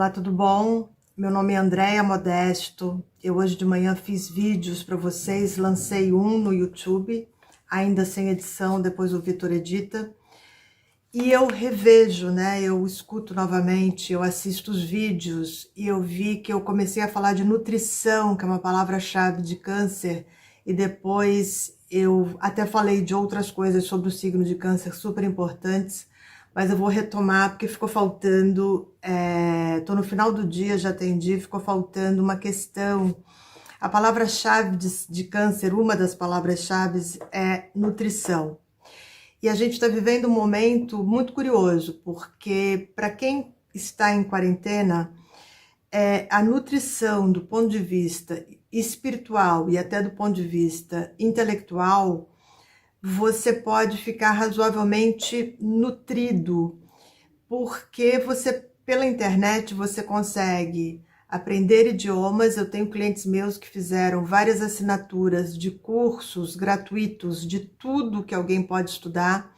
Olá, tudo bom? Meu nome é Andréia Modesto. Eu hoje de manhã fiz vídeos para vocês, lancei um no YouTube, ainda sem edição, depois o Vitor edita. E eu revejo, né? Eu escuto novamente, eu assisto os vídeos e eu vi que eu comecei a falar de nutrição, que é uma palavra-chave de câncer, e depois eu até falei de outras coisas sobre o signo de câncer super importantes, mas eu vou retomar porque ficou faltando, tô no final do dia, já atendi, ficou faltando uma questão. A palavra-chave de câncer, uma das palavras-chave é nutrição. E a gente está vivendo um momento muito curioso, porque para quem está em quarentena, a nutrição do ponto de vista espiritual e até do ponto de vista intelectual, você pode ficar razoavelmente nutrido, porque você, pela internet, você consegue aprender idiomas. Eu tenho clientes meus que fizeram várias assinaturas de cursos gratuitos de tudo que alguém pode estudar.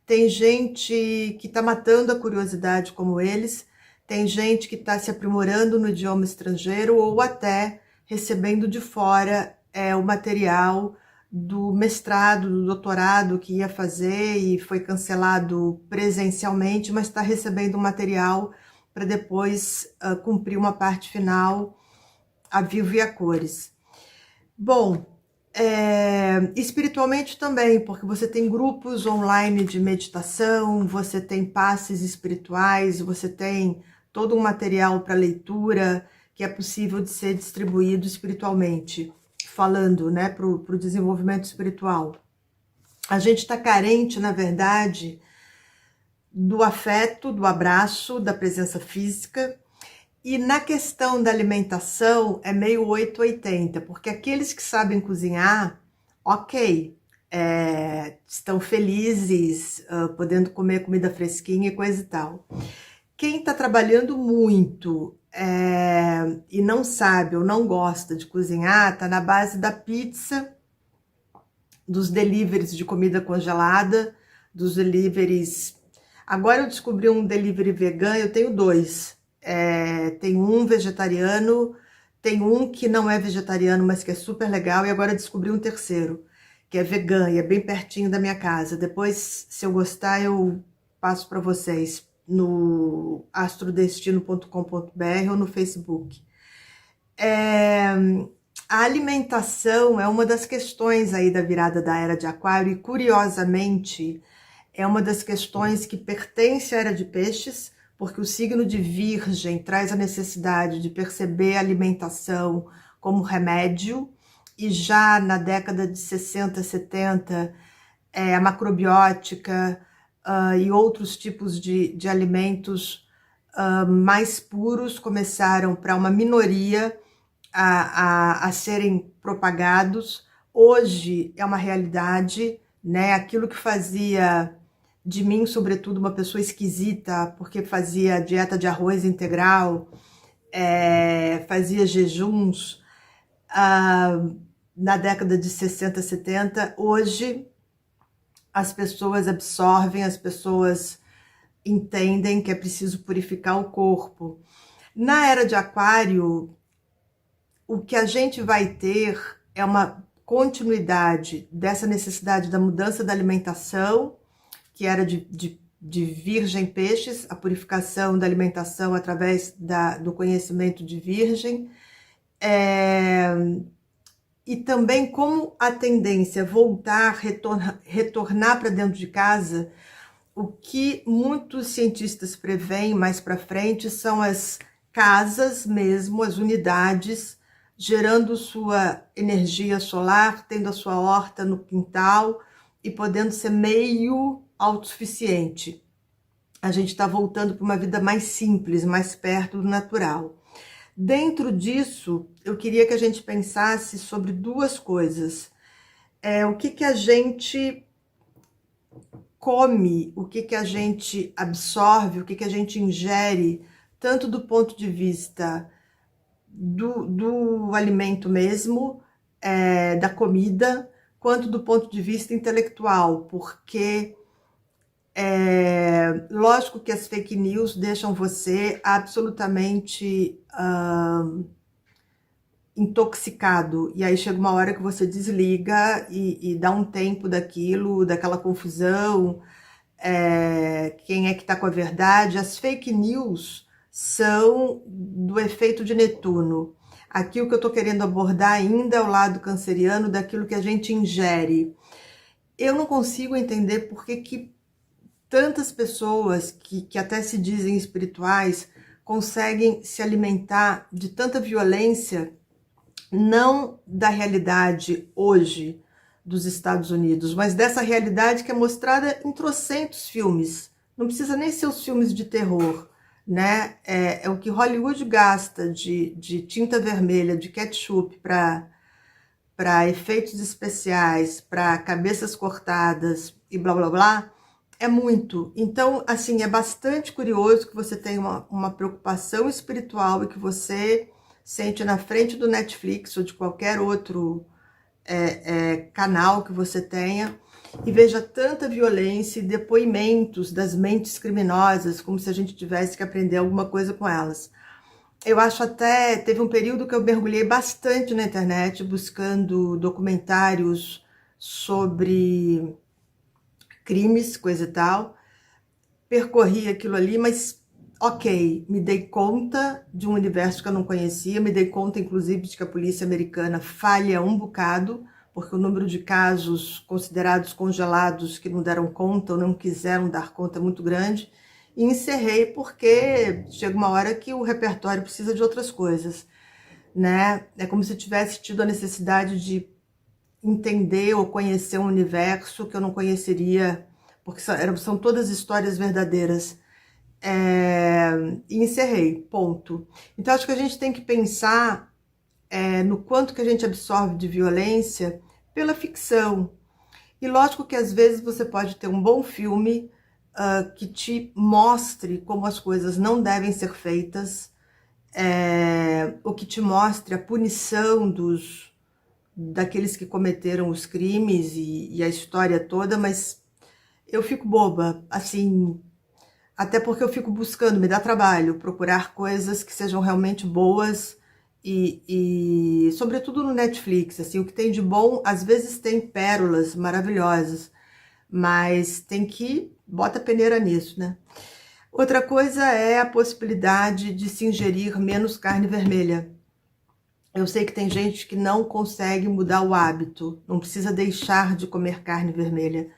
Tem gente que está matando a curiosidade como eles, tem gente que está se aprimorando no idioma estrangeiro ou até recebendo de fora o material do mestrado, do doutorado que ia fazer e foi cancelado presencialmente, mas está recebendo um material para depois cumprir uma parte final a vivo e a cores. Bom, espiritualmente também, porque você tem grupos online de meditação, você tem passes espirituais, você tem todo um material para leitura que é possível de ser distribuído espiritualmente, falando, né, para o desenvolvimento espiritual. A gente está carente, na verdade, do afeto, do abraço, da presença física. E na questão da alimentação é meio 880, porque aqueles que sabem cozinhar, ok, estão felizes, podendo comer comida fresquinha e coisa e tal. Quem está trabalhando muito e não sabe ou não gosta de cozinhar, está na base da pizza, dos deliveries de comida congelada, dos deliveries. Agora eu descobri um delivery vegano, eu tenho dois. Tem um vegetariano, tem um que não é vegetariano, mas que é super legal, e agora eu descobri um terceiro, que é vegano e é bem pertinho da minha casa. Depois, se eu gostar, eu passo para vocês no astrodestino.com.br ou no Facebook. A alimentação é uma das questões aí da virada da Era de Aquário e, curiosamente, é uma das questões que pertence à Era de Peixes, porque o signo de Virgem traz a necessidade de perceber a alimentação como remédio, e já na década de 60, 70, a macrobiótica e outros tipos de alimentos mais puros começaram para uma minoria a serem propagados. Hoje é uma realidade, né? Aquilo que fazia de mim, sobretudo, uma pessoa esquisita, porque fazia dieta de arroz integral, fazia jejuns na década de 60, 70, hoje as pessoas absorvem, as pessoas entendem que é preciso purificar o corpo. Na Era de Aquário, o que a gente vai ter é uma continuidade dessa necessidade da mudança da alimentação, que era de Virgem Peixes, a purificação da alimentação através do conhecimento de Virgem, e também como a tendência é voltar, retornar para dentro de casa. O que muitos cientistas preveem mais para frente são as casas mesmo, as unidades, gerando sua energia solar, tendo a sua horta no quintal e podendo ser meio autossuficiente. A gente está voltando para uma vida mais simples, mais perto do natural. Dentro disso, eu queria que a gente pensasse sobre duas coisas. O que a gente come, o que a gente absorve, o que a gente ingere, tanto do ponto de vista do alimento mesmo, da comida, quanto do ponto de vista intelectual, porque Lógico que as fake news deixam você absolutamente intoxicado, e aí chega uma hora que você desliga e dá um tempo daquilo, daquela confusão, quem é que está com a verdade. As fake news são do efeito de Netuno. Aqui o que eu estou querendo abordar ainda é o lado canceriano daquilo que a gente ingere. Eu não consigo entender por que tantas pessoas que até se dizem espirituais conseguem se alimentar de tanta violência, não da realidade hoje dos Estados Unidos, mas dessa realidade que é mostrada em trocentos filmes. Não precisa nem ser os filmes de terror, né? É o que Hollywood gasta de tinta vermelha, de ketchup para efeitos especiais, para cabeças cortadas e blá blá blá, é muito. Então, assim, é bastante curioso que você tenha uma preocupação espiritual e que você sente na frente do Netflix ou de qualquer outro canal que você tenha e veja tanta violência e depoimentos das mentes criminosas, como se a gente tivesse que aprender alguma coisa com elas. Eu acho até, teve um período que eu mergulhei bastante na internet buscando documentários sobre crimes, coisa e tal. Percorri aquilo ali, mas ok, me dei conta de um universo que eu não conhecia, me dei conta inclusive de que a polícia americana falha um bocado, porque o número de casos considerados congelados que não deram conta ou não quiseram dar conta é muito grande. E encerrei porque chega uma hora que o repertório precisa de outras coisas, né? É como se eu tivesse tido a necessidade de entender ou conhecer um universo que eu não conheceria, porque são todas histórias verdadeiras. E encerrei, ponto. Então acho que a gente tem que pensar no quanto que a gente absorve de violência pela ficção. E lógico que às vezes você pode ter um bom filme que te mostre como as coisas não devem ser feitas, ou que te mostre a punição daqueles que cometeram os crimes e a história toda, mas eu fico boba, assim, até porque eu fico buscando, me dá trabalho, procurar coisas que sejam realmente boas e sobretudo no Netflix, assim, o que tem de bom, às vezes tem pérolas maravilhosas, mas tem que bota a peneira nisso, né? Outra coisa é a possibilidade de se ingerir menos carne vermelha. Eu sei que tem gente que não consegue mudar o hábito, não precisa deixar de comer carne vermelha,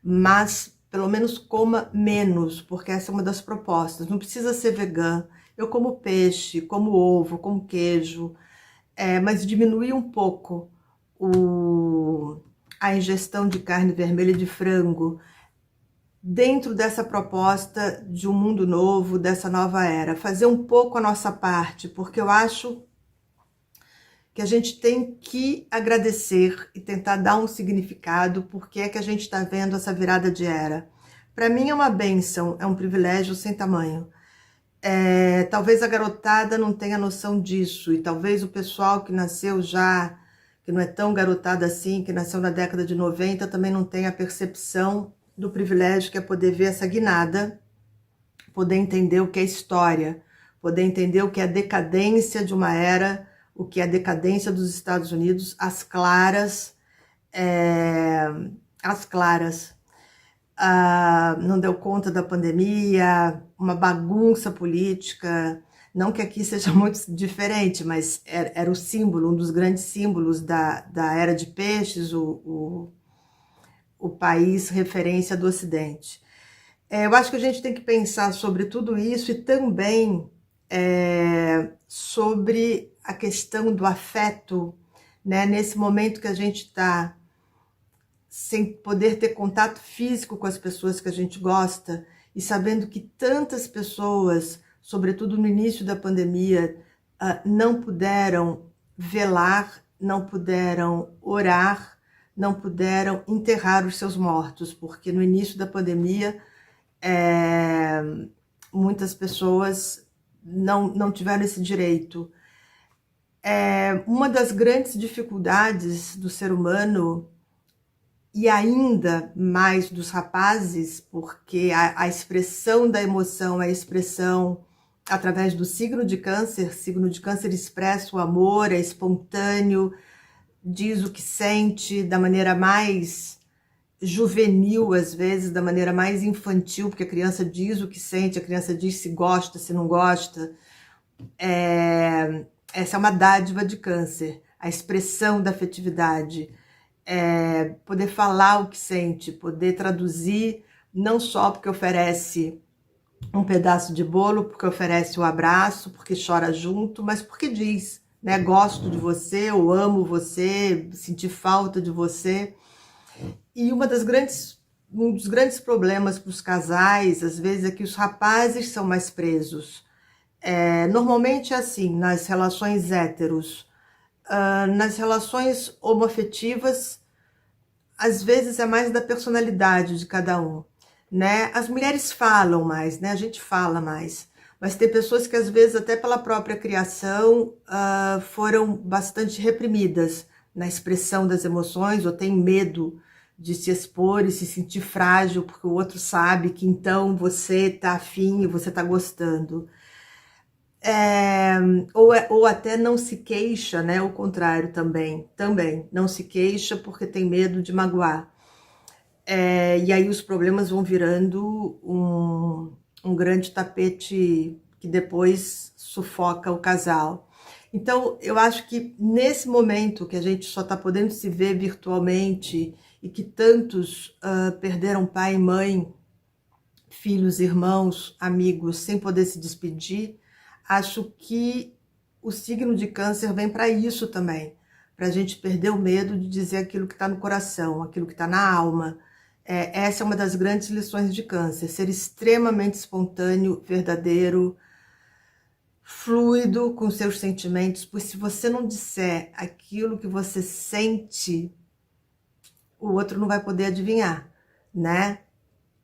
mas pelo menos coma menos, porque essa é uma das propostas. Não precisa ser vegano. Eu como peixe, como ovo, como queijo, mas diminuir um pouco a ingestão de carne vermelha e de frango, dentro dessa proposta de um mundo novo, dessa nova era. Fazer um pouco a nossa parte, porque eu acho que a gente tem que agradecer e tentar dar um significado porque é que a gente está vendo essa virada de era. Para mim é uma bênção, é um privilégio sem tamanho. Talvez a garotada não tenha noção disso, e talvez o pessoal que nasceu já, que não é tão garotada assim, que nasceu na década de 90, também não tenha a percepção do privilégio que é poder ver essa guinada, poder entender o que é história, poder entender o que é a decadência de uma era, o que é a decadência dos Estados Unidos, as claras, não deu conta da pandemia, uma bagunça política, não que aqui seja muito diferente, mas era o símbolo, um dos grandes símbolos da era de peixes, o país referência do Ocidente. Eu acho que a gente tem que pensar sobre tudo isso e também sobre a questão do afeto, né? Nesse momento que a gente está sem poder ter contato físico com as pessoas que a gente gosta e sabendo que tantas pessoas, sobretudo no início da pandemia, não puderam velar, não puderam orar, não puderam enterrar os seus mortos, porque no início da pandemia muitas pessoas não tiveram esse direito. Uma das grandes dificuldades do ser humano e ainda mais dos rapazes, porque a expressão da emoção é a expressão através do signo de câncer. Signo de câncer expressa o amor, é espontâneo, diz o que sente da maneira mais juvenil, às vezes, da maneira mais infantil, porque a criança diz o que sente, a criança diz se gosta, se não gosta. Essa é uma dádiva de câncer, a expressão da afetividade, poder falar o que sente, poder traduzir, não só porque oferece um pedaço de bolo, porque oferece um abraço, porque chora junto, mas porque diz, né, gosto de você, ou amo você, senti falta de você. E um dos grandes problemas para os casais, às vezes, é que os rapazes são mais presos. Normalmente é assim, nas relações héteros. Nas relações homoafetivas, às vezes é mais da personalidade de cada um, né? As mulheres falam mais, né? A gente fala mais. Mas tem pessoas que, às vezes, até pela própria criação, foram bastante reprimidas na expressão das emoções, ou têm medo de se expor e se sentir frágil, porque o outro sabe que então você tá afim e você tá gostando. Ou até não se queixa, né? O contrário também não se queixa porque tem medo de magoar. E aí os problemas vão virando um grande tapete que depois sufoca o casal. Então, eu acho que nesse momento que a gente só está podendo se ver virtualmente e que tantos perderam pai e mãe, filhos, irmãos, amigos, sem poder se despedir, acho que o signo de câncer vem para isso também, para a gente perder o medo de dizer aquilo que está no coração, aquilo que está na alma. Essa é uma das grandes lições de câncer, ser extremamente espontâneo, verdadeiro, fluido com seus sentimentos, pois se você não disser aquilo que você sente, o outro não vai poder adivinhar, né?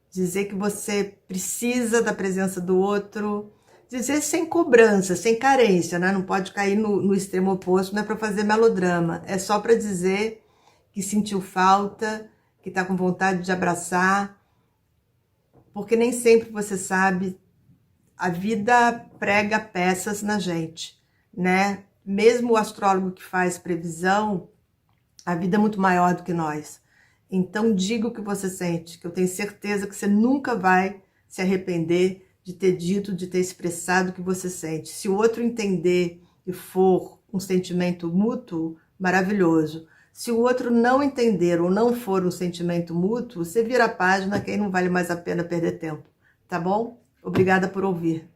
Dizer que você precisa da presença do outro, dizer sem cobrança, sem carência, né? Não pode cair no extremo oposto, não é para fazer melodrama, é só para dizer que sentiu falta, que está com vontade de abraçar, porque nem sempre você sabe, a vida prega peças na gente, né? Mesmo o astrólogo que faz previsão, a vida é muito maior do que nós. Então diga o que você sente, que eu tenho certeza que você nunca vai se arrepender de ter dito, de ter expressado o que você sente. Se o outro entender e for um sentimento mútuo, maravilhoso. Se o outro não entender ou não for um sentimento mútuo, você vira a página, que aí não vale mais a pena perder tempo. Tá bom? Obrigada por ouvir.